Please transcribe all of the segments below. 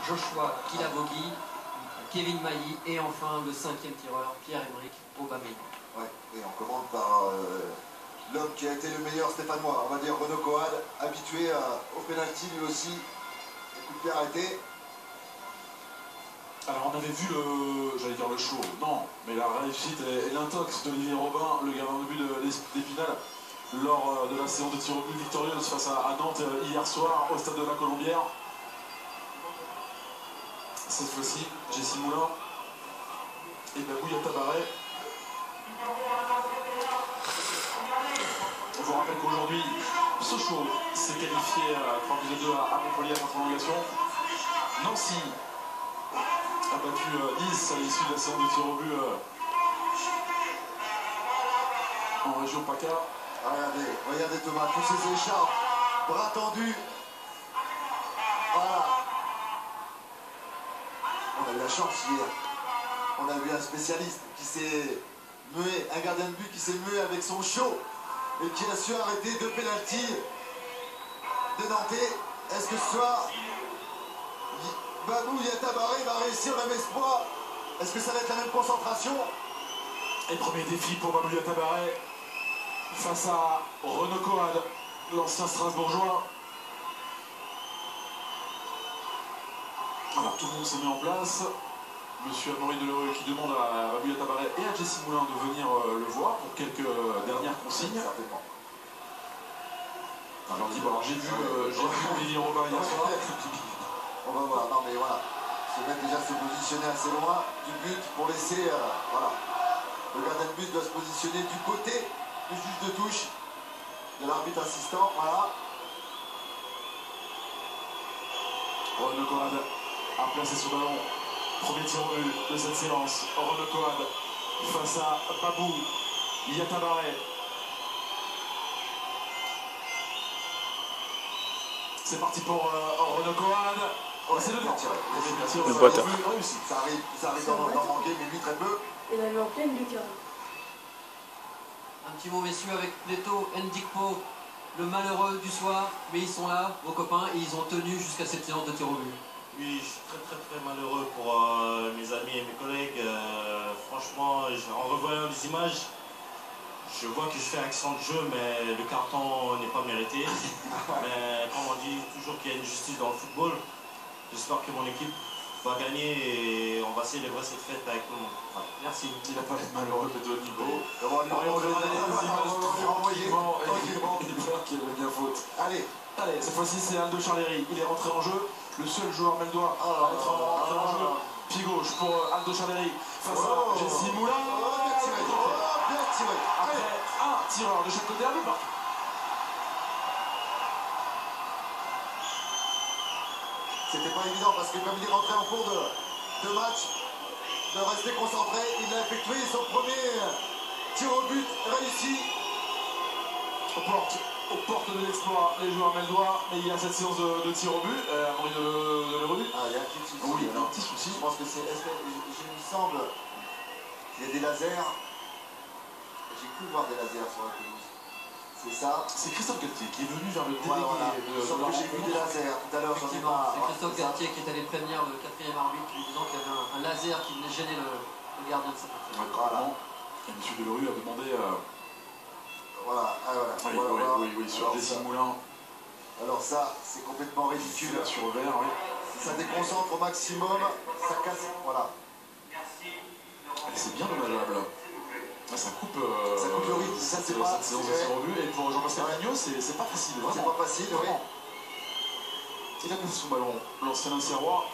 Joshua Kilavogui, Kevin Mailly et enfin le 5e tireur, Pierre-Emerick Aubameyang. Ouais, et on commande par l'homme qui a été le meilleur stéphanois, on va dire Renaud Coad, habitué au pénalty lui aussi, les coups de pied arrêtés. Alors on avait vu j'allais dire le show, non, mais la réussite et l'intox d'Olivier Robin, le gardien de but d'Épinal, lors de la séance de tir au but victorieuse face à Nantes hier soir au stade de la Colombière. Cette fois-ci, Jesse Moulin et Babou Yatabaré. On vous rappelle qu'aujourd'hui, Sochaux s'est qualifié à 3-2 à Montpellier en prolongation. Nancy a battu Nice à l'issue de la séance de tir au but en région PACA. Regardez Thomas, tous ces écharpes, bras tendus. Voilà. On a eu la chance hier. On a vu un spécialiste qui s'est mué, un gardien de but qui s'est mué avec son show et qui a su arrêter deux pénaltys de Nantais. Est-ce que ce soir, Babou Yatabaré va réussir le même espoir? Est-ce que ça va être la même concentration? Et premier défi pour Babou Yatabaré face à Renaud Coad, l'ancien Strasbourgeois. Alors tout le monde se met en place. Monsieur Amaury Delerue qui demande à Babou Yatabaré et à Jesse Moulin de venir le voir pour quelques dernières consignes. Certainement. Alors, j'ai vu Olivier Robin hier soir. On va voir, non mais voilà. Se mettre déjà se positionner assez loin du but pour laisser, voilà. Le gardien de but doit se positionner du côté du juge de touche, de l'arbitre assistant, voilà. Renaud Coad a placé ce ballon. Premier tir au but de cette séance. Renaud Coad face à Babou Yatabaré. C'est parti pour Renaud Coad. Ouais, c'est le temps. Réussi. Ça arrive d'en manquer, mais lui très peu. Il a eu en pleine lucarne. Un petit mot messieurs avec Neto, Ndikpo, le malheureux du soir, mais ils sont là, vos copains, et ils ont tenu jusqu'à cette séance de tir au but. Oui, je suis très malheureux pour mes amis et mes collègues. Franchement, en revoyant les images, je vois que je fais accent de jeu, mais le carton n'est pas mérité. Mais comme on dit toujours qu'il y a une justice dans le football, j'espère que mon équipe va gagner et on va célébrer cette fête avec tout le monde. Ouais. Merci. Il n'a pas l'air malheureux de haut niveau. On va regarder les images tranquillement. tranquillement. Il peur qu'il avait bien faute. Allez, cette fois-ci c'est Aldo Charleri. Il est rentré en jeu. Le seul joueur meldois à être rentré en jeu. Pied gauche pour Aldo Charleri face à Jesse Moulin. bien tiré. Après, un tireur de chaque côté, un but partout. C'était pas évident parce que comme il est rentré en cours de match, de rester concentré, il a effectué son premier tir au but réussi. Aux portes de l'exploit, les joueurs meldois, mais il y a cette séance de tir au but, Amaury Delerue. Ah, il y a un petit souci. Oui, il y a un alors. petit souci. Je pense que c'est. Il me semble qu'il y a des lasers. J'ai cru voir des lasers sur la pelouse. C'est ça. C'est Christophe Galtier qui est venu vers le Ouais, délégué voilà. de Sauf la que j'ai vu des rencontre. lasers tout à l'heure. J'en ai Effectivement, pas. c'est Christophe Galtier qui est allé prévenir le 4e arbitre, lui disant qu'il y avait un laser qui venait gêner le gardien de sa partie. Voilà. Et M. Delerue a demandé Voilà. Ah, voilà. oui, sur Jesse Moulin. Alors ça, c'est complètement ridicule. Sur le vert, oui. Ça déconcentre au maximum. Ça casse. Voilà. Et c'est bien dommageable. Ça coupe le rythme, ça c'est pas. cette séance de tir au but. Et pour Jean-Pascal Mignot, c'est pas facile. C'est Vraiment. pas facile, oui. Vraiment. Il a passé son ballon, l'ancien Auxerrois,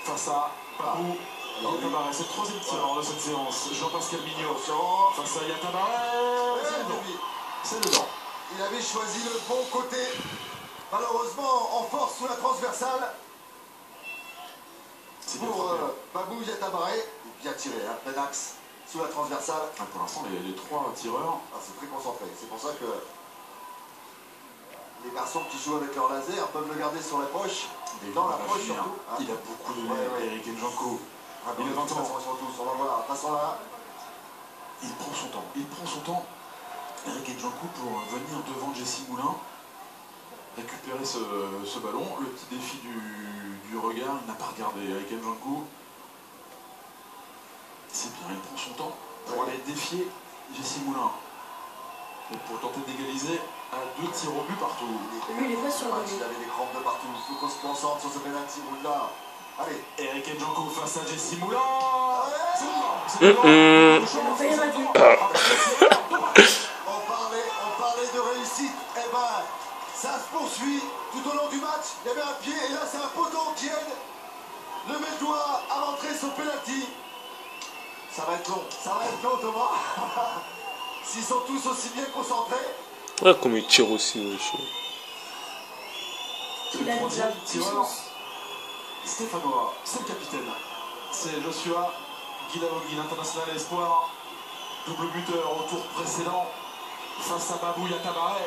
face à Babou Yatabaré. C'est le troisième tireur de cette séance. Jean-Pascal Mignot face à Yatabaré. C'est dedans. Il avait choisi le bon côté. Malheureusement, en force sous la transversale. Pour Babou Yatabaré. Bien tiré, hein, plein axe, sous la transversale. Ah, pour l'instant, les trois tireurs. Ah, c'est très concentré. C'est pour ça que les garçons qui jouent avec leur laser peuvent le garder sur la poche. Dans la poche surtout. Hein. Il a beaucoup de Eric Njanko. Ah, il a 20 ans. On va voir. Passons là. Il prend son temps. Eric Njanko pour venir devant Jesse Moulin. récupérer ce ballon. Le petit défi du regard, il n'a pas regardé avec Njoku. C'est bien, il prend son temps pour aller défier Jesse Moulin. Et pour tenter d'égaliser à 2 tirs au but partout. Lui, il est pas sur le match, il avait des crampes de partout. Il faut qu'on se concentre sur ce penalty là. Allez. Eric Njoku face à Jesse Moulin. C'est On parlait de réussite. Eh ben, ça se poursuit tout au long du match. Il y avait un pied et là c'est un poteau qui aide le Meldois à rentrer son penalty. Ça va être long Thomas. S'ils sont tous aussi bien concentrés. Ouais, comme il tire aussi, wesh. Le troisième tireur stéphanois, c'est le capitaine. C'est Joshua Guilavogui, l'international espoir. Double buteur au tour précédent. Face à Babou Yatabaré.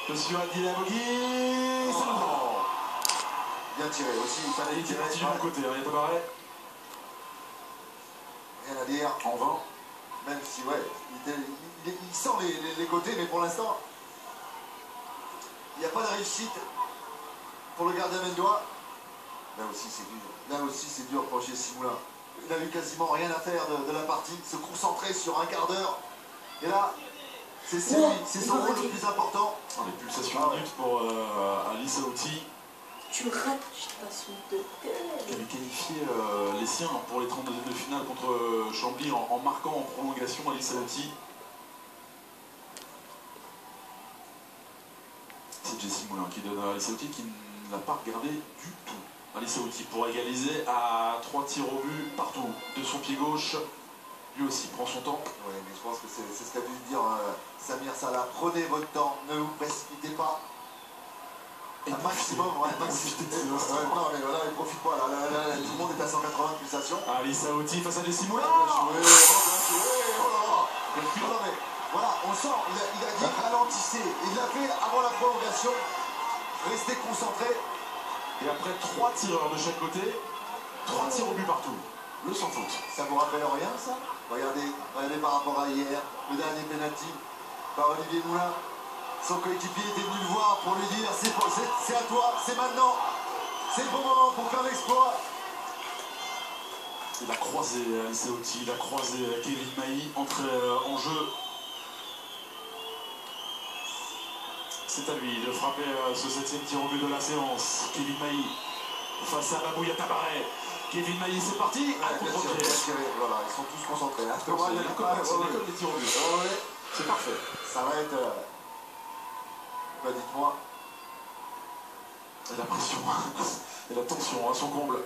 Joshua Guilavogui. C'est le temps. Bien tiré aussi. Il fallait tirer du bon côté, Yatabaré. Rien à dire. En vain. Même si, ouais, il sent les côtés, mais pour l'instant, il n'y a pas de réussite pour le gardien Meldois. Là aussi, c'est dur. Là aussi, c'est dur pour Jesse Moulin. Il n'a eu quasiment rien à faire de la partie, se concentrer sur un quart d'heure. Et là, c'est son rôle le plus important. Les pulsations minutes pour Alice Aouti. Tu rates, je te passe une de qui avait qualifié les siens pour les 32e de finale contre Chambly en marquant en prolongation Alice Aouti. C'est Jesse Moulin qui donne à Alice Aouti qui ne l'a pas regardé du tout. Alice Aouti pour égaliser à 3 tirs au but partout de son pied gauche. Lui aussi prend son temps. Oui, mais je pense que c'est ce qu'a dû dire Samir Salah. Prenez votre temps, ne vous précipitez pas. Un maximum, non, mais voilà, il profite pas. Là, tout le monde est à 180 pulsations. Alice Aouti face à Jesse Moulin. Non, mais voilà, on sent, il a dit ralentissez. Il l'a fait avant la prolongation. Restez concentrés. Et après 3 tireurs de chaque côté, 3 tirs au but partout. Le sans faute. Ça vous rappelle rien, ça? Regardez par rapport à hier, le dernier penalty par Olivier Moulin. Son coéquipier était venu le voir pour lui dire c'est à toi, c'est maintenant, c'est le bon moment pour faire l'exploit. Il a croisé Alice Aouti, il a croisé Kevin Mailly, entré en jeu. C'est à lui de frapper ce 7e tir au but de la séance. Kevin Mailly face à Babou Yatabaré. Kevin Mailly, c'est parti. Voilà, ils sont tous concentrés. C'est comme des tirs au but. C'est parfait. Ça va être... dites-moi. La pression et la tension à son comble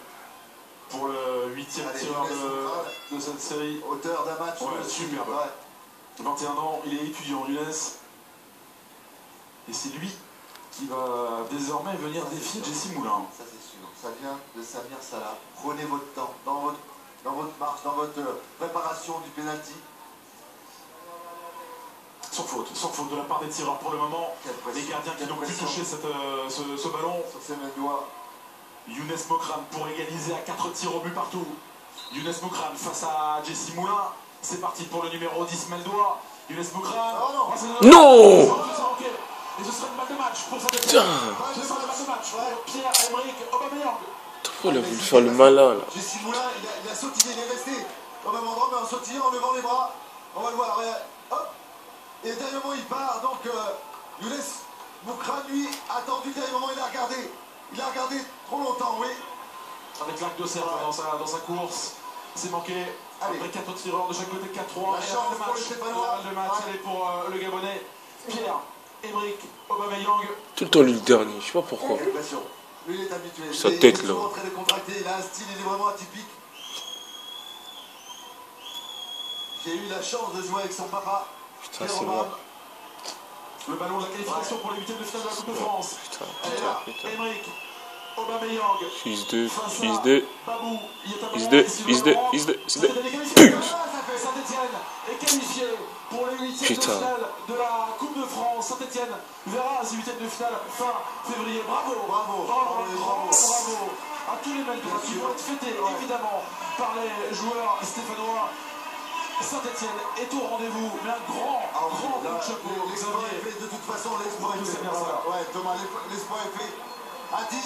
pour le 8e tireur de cette série. Auteur d'un match superbe. 21 ans, il est étudiant Younes. Et c'est lui qui va désormais venir défier Jesse Moulin. Ça c'est sûr. Ça vient de Samir Salah. Prenez votre temps dans votre marche, dans votre préparation du penalty. Sans faute de la part des tireurs pour le moment. Les gardiens qui n'ont plus touché ce ballon. Sur ses mêmes doigts. Younes Mokran pour égaliser à 4 tirs au but partout. Younes Mokran face à Jesse Moulin. C'est parti pour le numéro 10 Meldois. Younes Mokran. Non. Et ce sera une balle de match pour cette équipe. Ce sera une balle de match pour Pierre-Emerick Aubameyang. Il a voulu faire le malin là. Jesse Moulin, il a sautillé, il est resté au même endroit, mais en sautillant, en levant les bras. On va le voir. Hop. Et dernier moment il part, donc Younes Mokran lui a attendu le dernier moment, il a regardé trop longtemps, oui. Avec l'arc de cercle dans sa course, c'est manqué. Après 4 tireurs de chaque côté, 4-3. La chance pour les Stéphanois. Le match, elle est pour le Gabonais. Pierre-Emerick Aubameyang. Tout le temps lui le dernier, je sais pas pourquoi. Lui il est habitué. Sa tête là. Il est toujours en train de contracter, il a un style, il est vraiment atypique. J'ai eu la chance de jouer avec son papa. Putain, c'est bon. Le ballon de la qualification pour les 8e de finale de la Coupe de France. Putain. Emerick Aubameyang. Fils de. Babou Putain. Saint-Etienne est qualifié pour les 8e de finale de la Coupe de France. Saint-Etienne verra ses 8e de finale fin février. Bravo à tous les Meldois qui vont être fêtés évidemment par les joueurs stéphanois. Saint-Etienne est au rendez-vous, mais un grand coup de chapeau. L'exploit est fait, de toute façon, l'exploit est fait. Ouais, Thomas, l'exploit est fait. À 10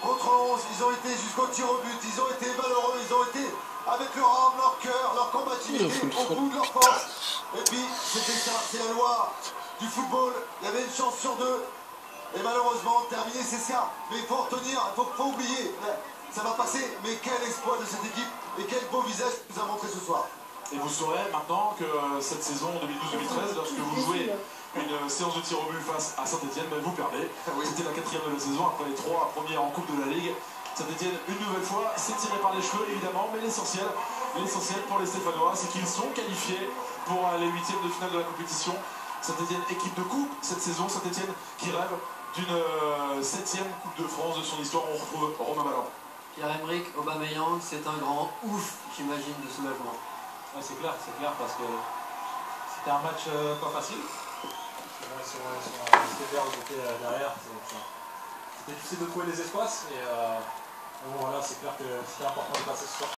contre 11, ils ont été jusqu'au tir au but, ils ont été malheureux, ils ont été avec leur âme, leur cœur, leur combativité, au bout de leur force. Et puis, c'était ça, c'est la loi du football. Il y avait une chance sur deux. Et malheureusement, terminé, c'est ça. Mais il faut en retenir, il ne faut pas oublier. Ça va passer, mais quel exploit de cette équipe et quel beau visage nous a montré ce soir. Et vous saurez maintenant que cette saison 2012-2013, lorsque vous jouez une séance de tir au but face à Saint-Etienne, vous perdez. C'était la 4e de la saison, après les 3 premiers en Coupe de la Ligue. Saint-Etienne, une nouvelle fois, s'est tiré par les cheveux, évidemment, mais l'essentiel pour les Stéphanois, c'est qu'ils sont qualifiés pour les 8e de finale de la compétition. Saint-Etienne, équipe de coupe cette saison. Saint-Etienne qui rêve d'une 7e Coupe de France de son histoire. On retrouve Romain Balland. Pierre-Emerick Aubameyang, c'est un grand ouf, j'imagine, de soulagement. Ouais, c'est clair, parce que c'était un match pas facile. Bon, ils étaient verts, ils étaient derrière. C'était difficile de trouver les espaces. Et bon, voilà, c'est clair que c'était important de passer ce soir.